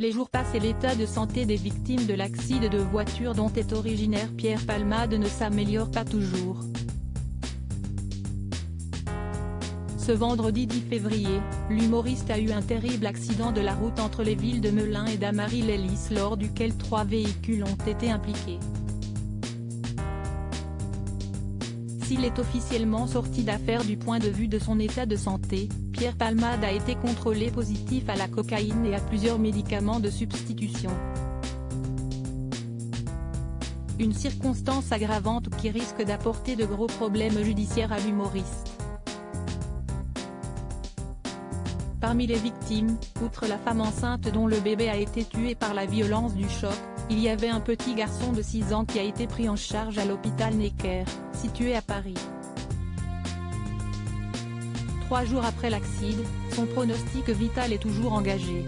Les jours passent et l'état de santé des victimes de l'accident de voiture dont est originaire Pierre Palmade ne s'améliore pas toujours. Ce vendredi 10 février, l'humoriste a eu un terrible accident de la route entre les villes de Melun et d'Amarie-les-Lys lors duquel 3 véhicules ont été impliqués. S'il est officiellement sorti d'affaire du point de vue de son état de santé, Pierre Palmade a été contrôlé positif à la cocaïne et à plusieurs médicaments de substitution. Une circonstance aggravante qui risque d'apporter de gros problèmes judiciaires à l'humoriste. Parmi les victimes, outre la femme enceinte dont le bébé a été tué par la violence du choc, il y avait un petit garçon de 6 ans qui a été pris en charge à l'hôpital Necker, situé à Paris. 3 jours après l'accident, son pronostic vital est toujours engagé.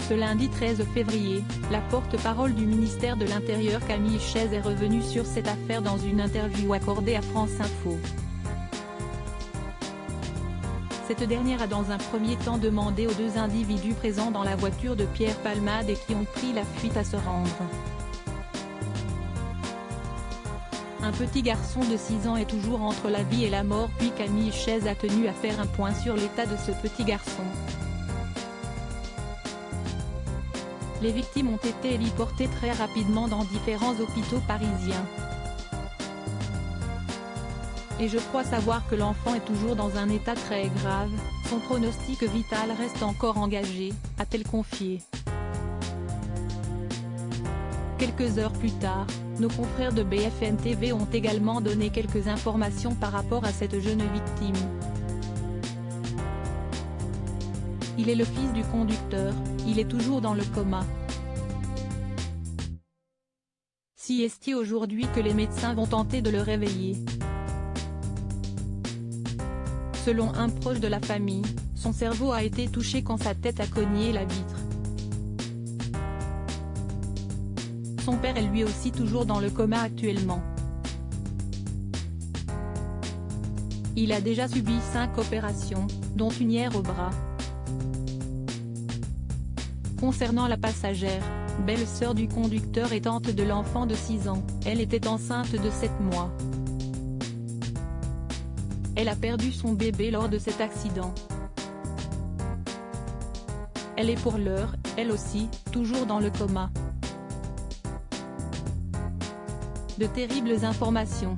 Ce lundi 13 février, la porte-parole du ministère de l'Intérieur Camille Chayz est revenue sur cette affaire dans une interview accordée à France Info. Cette dernière a dans un premier temps demandé aux 2 individus présents dans la voiture de Pierre Palmade et qui ont pris la fuite à se rendre. Un petit garçon de 6 ans est toujours entre la vie et la mort puis Camille Chayz a tenu à faire un point sur l'état de ce petit garçon. Les victimes ont été héliportées très rapidement dans différents hôpitaux parisiens. Et je crois savoir que l'enfant est toujours dans un état très grave, son pronostic vital reste encore engagé, a-t-elle confié. Quelques heures plus tard, nos confrères de BFM TV ont également donné quelques informations par rapport à cette jeune victime. Il est le fils du conducteur, il est toujours dans le coma. Si est-il aujourd'hui que les médecins vont tenter de le réveiller. Selon un proche de la famille, son cerveau a été touché quand sa tête a cogné la vitre. Son père est lui aussi toujours dans le coma actuellement. Il a déjà subi 5 opérations, dont une hier au bras. Concernant la passagère, belle-sœur du conducteur et tante de l'enfant de 6 ans, elle était enceinte de 7 mois. Elle a perdu son bébé lors de cet accident. Elle est pour l'heure, elle aussi, toujours dans le coma. De terribles informations.